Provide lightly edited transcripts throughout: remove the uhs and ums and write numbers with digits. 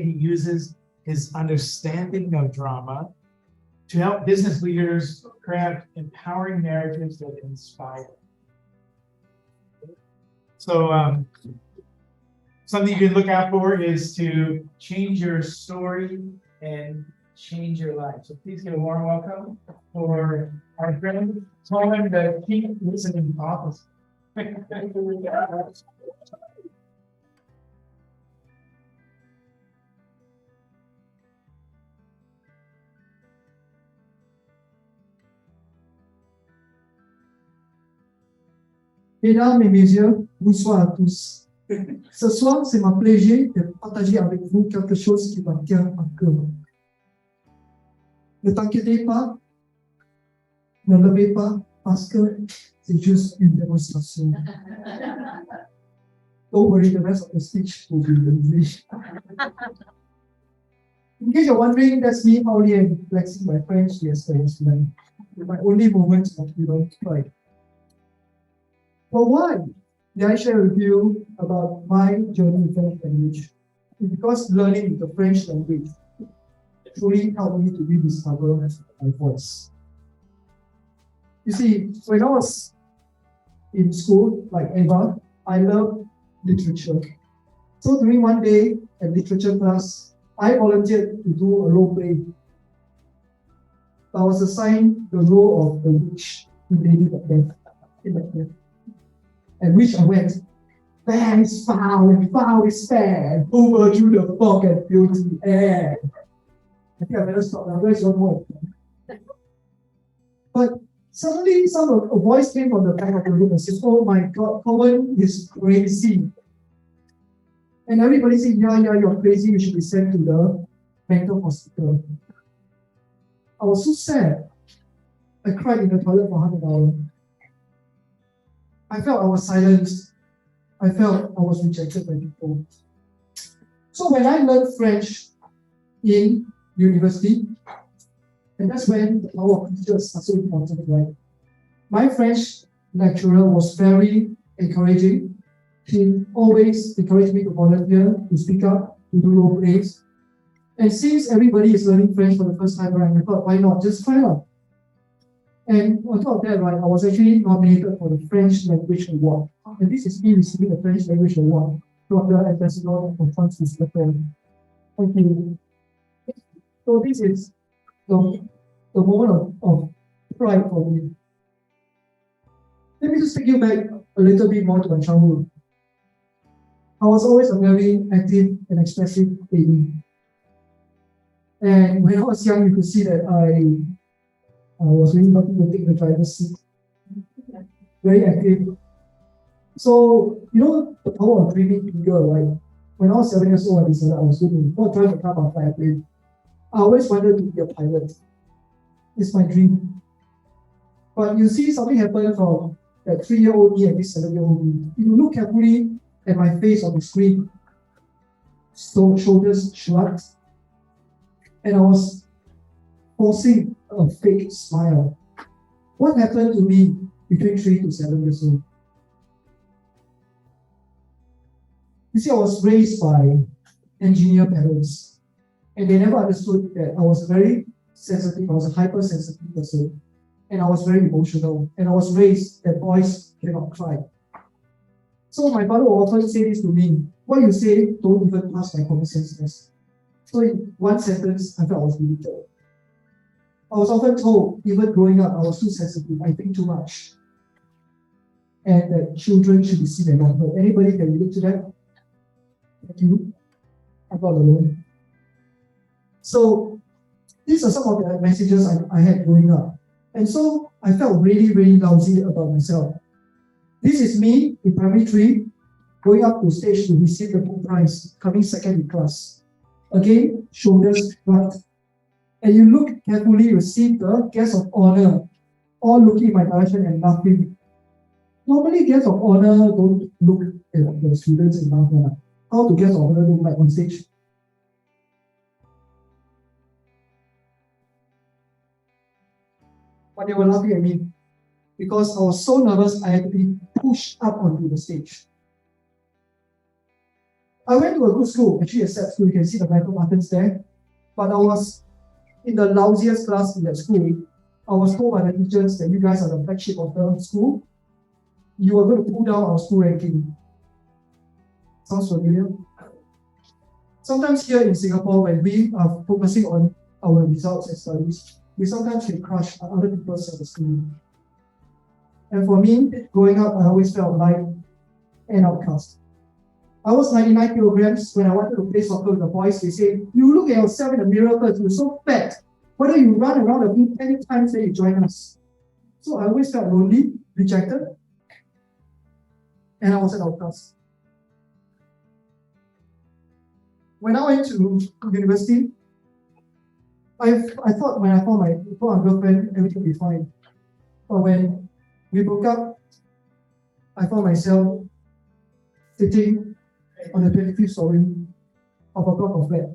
He uses his understanding of drama to help business leaders craft empowering narratives that inspire. So something you can look out for is to change your story and change your life. So please give a warm welcome for our friend, Coen, the Keep Listening Officer. Mesdames et messieurs, bonsoir à tous. Ce soir, c'est ma plaisir de partager avec vous quelque chose qui me tient à cœur. Ne t'inquiétez pas, ne levez pas, parce que c'est juste une démonstration. Don't worry, the rest of the speech will be in English. In case you're wondering, that's me howling and flexing my French yesterday. My only moment of pride. But why did I share with you about my journey in French language? Because learning the French language truly helped me to rediscover my voice. You see, when I was in school, like Eva, I loved literature. So during one day at literature class, I volunteered to do a role play. I was assigned the role of the witch in Lady Macbeth. And which I went, fair is foul and foul is fair, over through the fog and filthy air. I think I better stop now. Where's your voice? But suddenly, a voice came from the back of the room and said, "Oh my God, Coen is crazy." And everybody said, yeah, you're crazy. You should be sent to the mental hospital. I was so sad. I cried in the toilet for half an hour. I felt I was silenced. I felt I was rejected by people. So when I learned French in university, and that's when the power of teachers are so important, right? My French lecturer was very encouraging. He always encouraged me to volunteer, to speak up, to do role plays. And since everybody is learning French for the first time, right, I thought, why not? Just try out. And on top of that, right, I was actually nominated for the French Language Award. And this is me receiving the French Language Award from the Ambassador of France to Japan. Thank you. So this is the moment of pride for me. Let me just take you back a little bit more to my childhood. I was always a very active and expressive baby. And when I was young, you could see that I was really lucky to take the driver's seat. Very active. So, the power of dreaming bigger, right? When I was 7 years old, I decided I was going to not drive a car or fly a plane. I always wanted to be a pilot. It's my dream. But you see something happen from that 3-year-old me and this 7-year-old me. If you look carefully at my face on the screen, shoulders shrugged, and I was forcing a fake smile. What happened to me between 3 to 7 years old? You see, I was raised by engineer parents, and they never understood that I was very sensitive, I was a hypersensitive person, and I was very emotional, and I was raised that boys cannot cry. So my father will often say this to me, what you say don't even pass my common sense test. So in one sentence, I felt I was limited. I was often told, even growing up, I was too sensitive, I think too much. And that children should be seen and not heard. Anybody can relate to that? Thank you. I'm not alone. So these are some of the messages I had growing up. And so I felt really, really lousy about myself. This is me in primary 3, going up to stage to receive the book prize, coming second in class. Again, shoulders shrugged. And you look carefully, you see the guests of honor all looking in my direction and laughing. Normally, guests of honor don't look at the students and laugh. How do guests of honor look like on stage? But they were laughing at me because I was so nervous I had to be pushed up onto the stage. I went to a good school, actually a SAP school, you can see the micro buttons there. But I was in the lousiest class in that school. I was told by the teachers that you guys are the black sheep of the school. You are going to pull down our school ranking. Sounds familiar? Sometimes here in Singapore, when we are focusing on our results and studies, we sometimes get crushed by other people's self-esteem. And for me, growing up, I always felt like an outcast. I was 99 kilograms. When I wanted to play soccer with the boys, they say, you look at yourself in the mirror first, you're so fat. Why don't you run around the field 10 times then you join us? So I always felt lonely, rejected, and I was an outcast. When I went to university, I thought when I found my girlfriend, everything would be fine. But when we broke up, I found myself sitting on the 25th story of a block of flat,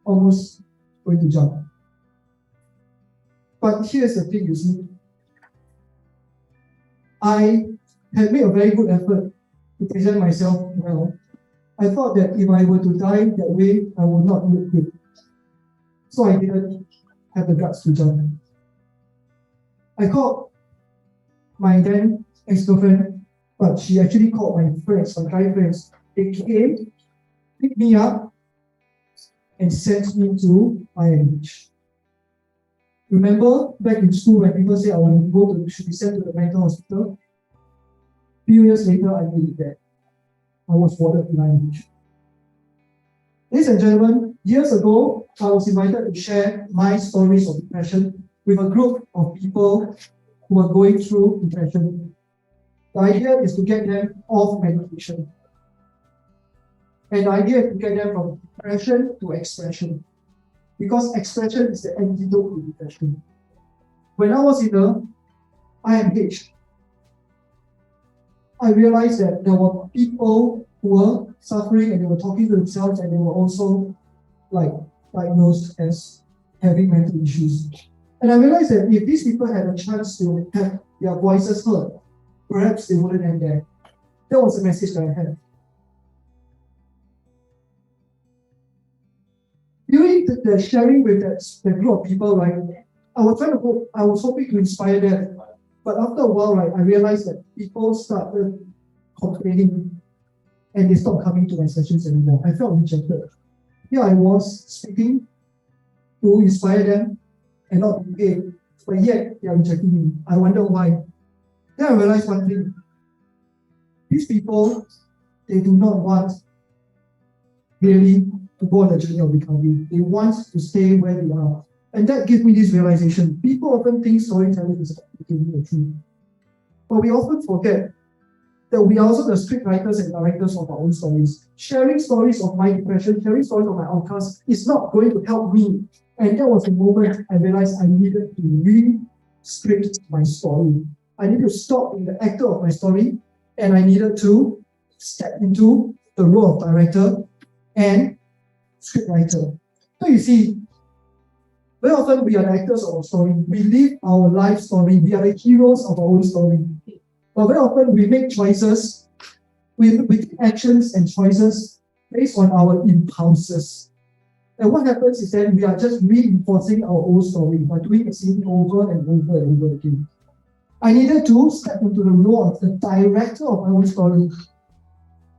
almost going to jump. But here's the thing, you see. I had made a very good effort to present myself well. I thought that if I were to die that way, I would not look good. So I didn't have the guts to jump. I called my then ex-girlfriend, but she actually called my friends, my guy friends. They came, picked me up, and sent me to IMH. Remember back in school when people say I should be sent to the mental hospital? A few years later, I made it there. I was warded in IMH. Ladies and gentlemen, years ago, I was invited to share my stories of depression with a group of people who are going through depression. The idea is to get them off medication. And the idea is to get them from depression to expression. Because expression is the antidote to depression. When I was in the IMH, I realized that there were people who were suffering and they were talking to themselves and they were also diagnosed as having mental issues. And I realized that if these people had a chance to have their voices heard, perhaps they wouldn't end there. That was the message that I had. During the sharing with that group of people, right, I was hoping to inspire them. But after a while, right, I realized that people started complaining and they stopped coming to my sessions anymore. I felt rejected. Here I was speaking to inspire them and not to pay, but yet they are rejecting me. I wonder why. Then I realized one thing. These people, they do not want really to go on the journey of recovery. They want to stay where they are. And that gave me this realization. People often think storytelling is giving the truth. But we often forget that we are also the scriptwriters and directors of our own stories. Sharing stories of my depression, sharing stories of my outcast is not going to help me. And that was the moment I realized I needed to re-script my story. I needed to stop being the actor of my story, and I needed to step into the role of director and scriptwriter. So you see, very often we are the actors of our story. We live our life story. We are the heroes of our own story. But very often we make choices, we take actions and choices based on our impulses. And what happens is that we are just reinforcing our own story by doing the same thing over and over and over again. I needed to step into the role of the director of my own story.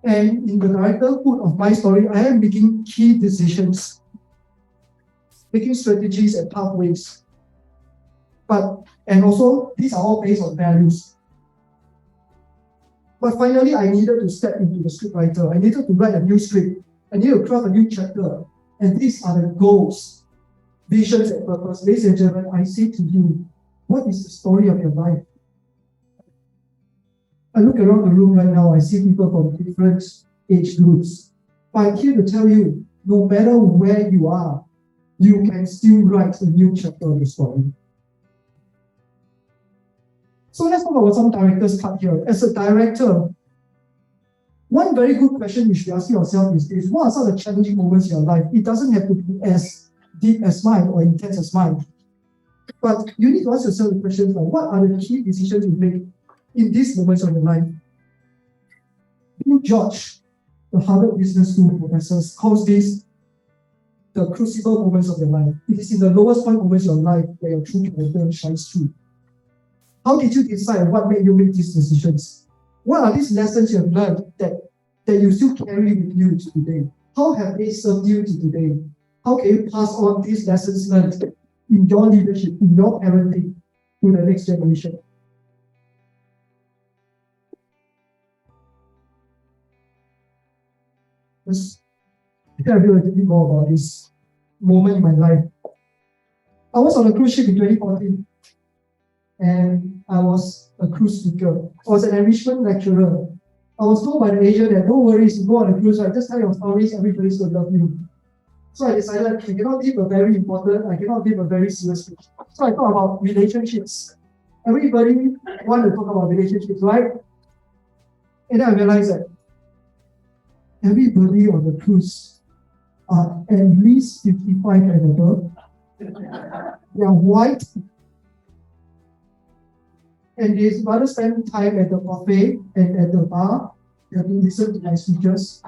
And in the directorhood of my story, I am making key decisions, making strategies and pathways. And also, these are all based on values. But finally, I needed to step into the scriptwriter. I needed to write a new script. I needed to craft a new chapter. And these are the goals, visions, and purpose. Ladies and gentlemen, I say to you, what is the story of your life? I look around the room right now, I see people from different age groups. But I'm here to tell you, no matter where you are, you can still write a new chapter of your story. So let's talk about some director's cut here. As a director, one very good question you should be asking yourself is this: what are some of the challenging moments in your life? It doesn't have to be as deep as mine or intense as mine. But you need to ask yourself the questions like, what are the key decisions you make in these moments of your life? You judge the Harvard Business School professors calls this the crucible moments of your life. It is in the lowest point moments of your life where your true character shines through. How did you decide what made you make these decisions? What are these lessons you have learned that you still carry with you to today? How have they served you to today? How can you pass on these lessons learned in your leadership, in your parenting, to the next generation? Let's tell you a little bit more about this moment in my life. I was on a cruise ship in 2014, and I was a cruise speaker. I was an enrichment lecturer. I was told by the agent that no worries, you go on a cruise, right? Just tell your stories, everybody's going to love you. So I decided I cannot give a very serious speech. So I thought about relationships. Everybody want to talk about relationships, right? And then I realized that everybody on the cruise are at least 55 and above. They are white. And they rather spend time at the buffet and at the bar than listen to my speeches.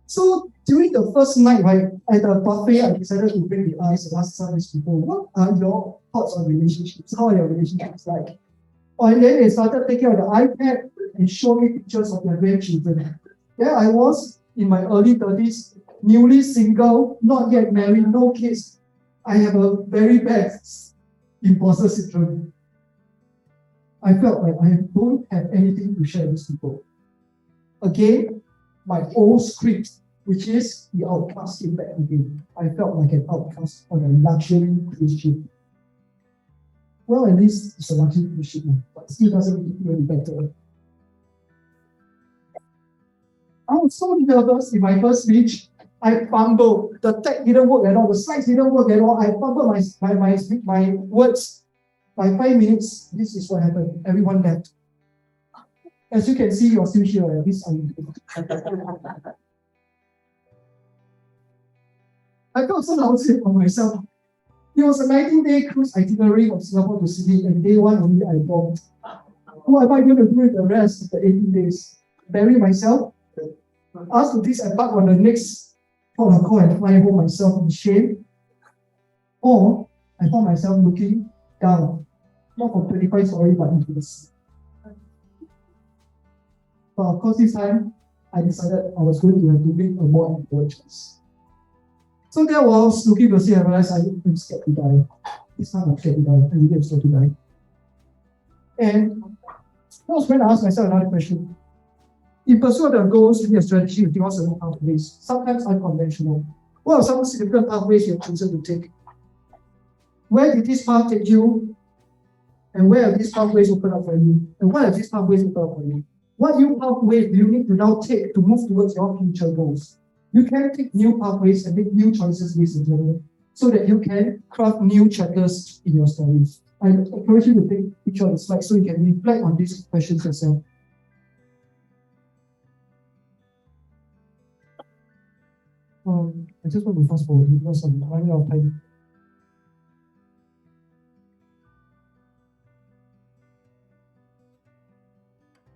So during the first night, right, at the buffet, I decided to break the ice and ask some of these people, what are your thoughts on relationships? How are your relationships like? And then they started taking out the iPad and show me pictures of their grandchildren. There I was in my early 30s, newly single, not yet married, no kids. I have a very bad imposter syndrome. I felt like I don't have anything to share with these people. Again, my old script, which is the outcast, came back again. I felt like an outcast on a luxury cruise ship. Well, at least it's a luxury cruise ship, but still doesn't make it any better. I was so nervous in my first speech. I fumbled. The tech didn't work at all. The slides didn't work at all. I fumbled my words. By 5 minutes, this is what happened. Everyone left. As you can see, you're still here. At least I felt so lousy for myself. It was a 19-day cruise itinerary from Singapore to Sydney, and day one only I bombed. What am I going to do with the rest of the 18 days? Bury myself? Ask to disembark on the next port of call and fly home myself in shame? Or I found myself looking down, not from 25 stories, but into the sea. But of course, this time, I decided I was going to have to make a more important choice. So there I was looking to see, I realized I'm scared to die. This time I'm scared to die. I really am scared to die. And I was going to ask myself another question. In pursuit of their goals, you need a strategy to develop certain pathways, sometimes unconventional. What are some significant pathways you have chosen to take? Where did this path take you? And where have these pathways opened up for you? And what have these pathways opened up for you? What new pathways do you need to now take to move towards your future goals? You can take new pathways and make new choices based on journey so that you can craft new chapters in your stories. I encourage you to take a picture of the slide so you can reflect on these questions yourself. I just want to fast forward because I'm running out of time.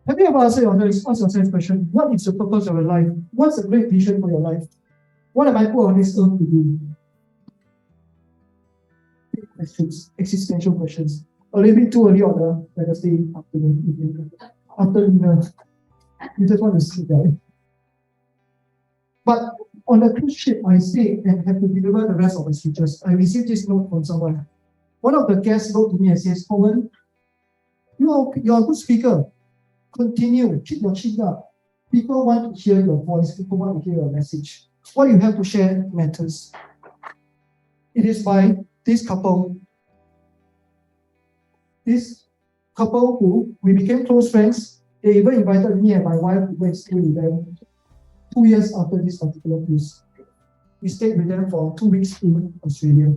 Have you ever asked yourself this question? What is the purpose of your life? What's a great vision for your life? What am I put on this earth to do? Questions, existential questions. A little bit too early on the Wednesday afternoon, after dinner. You just want to sleep, right? But on the cruise ship, I stayed and had to deliver the rest of my speeches. I received this note from someone. One of the guests wrote to me and says, Coen, you're a good speaker. Continue, keep your chin up. People want to hear your voice, people want to hear your message. What you have to share matters. It is by this couple. This couple who we became close friends. They even invited me and my wife to go and stay with them 2 years after this particular cruise. We stayed with them for 2 weeks in Australia.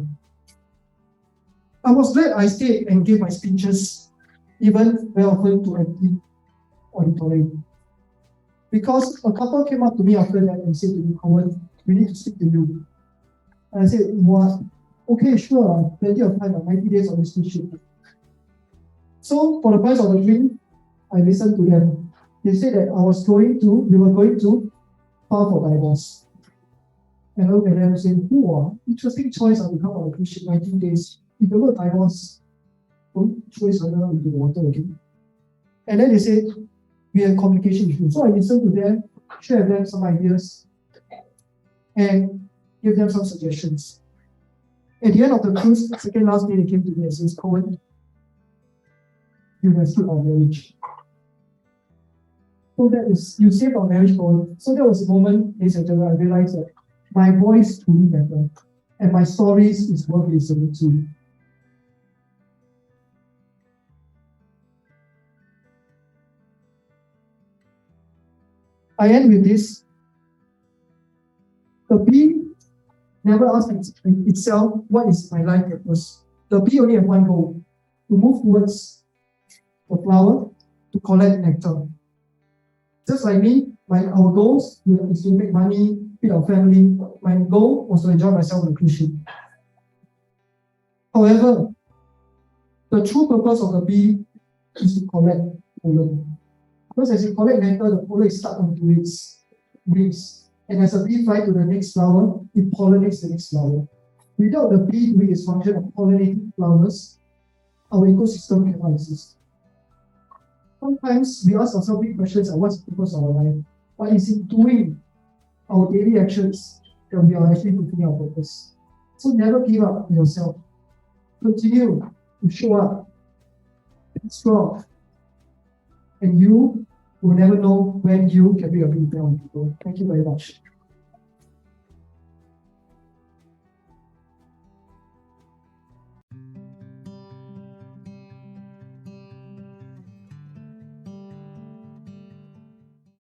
I was glad I stayed and gave my speeches, even very often to empty auditorium. Because a couple came up to me after that and said to me, Coen, we need to speak to you. And I said, what? Okay, sure, plenty of time, 90 days on this cruise ship. So for the price of the drink, I listened to them. they said that we were going to file for divorce. And I look at them and say, interesting choice to come on a cruise ship 19 days. If you got divorce, don't throw each other into the water again. And then they said, we have communication issues. So I listened to them, share with them some ideas, and give them some suggestions. At the end of the cruise, second last day, they came to me and says, Coen, you rescued our marriage. So that is, you saved our marriage, Coen. So that was the moment, ladies and gentlemen, I realized that my voice truly matters, and my stories is worth listening to. I end with this. The bee never asks itself, what is my life purpose? The bee only has one goal, to move towards the flower, to collect nectar. Just like me, our goals is to make money, feed our family. My goal was to enjoy myself on a cruise ship. However, the true purpose of the bee is to collect pollen. Because as you collect nectar, the pollen is stuck onto its wings. And as a bee flies to the next flower, it pollinates the next flower. Without the bee doing its function of pollinating flowers, our ecosystem cannot exist. Sometimes we ask ourselves big questions like what's the purpose of our life? But it's in doing our daily actions that we are actually fulfilling our purpose. So never give up on yourself. Continue to show up. Be strong. And you will never know when you can be a big on people. Thank you very much.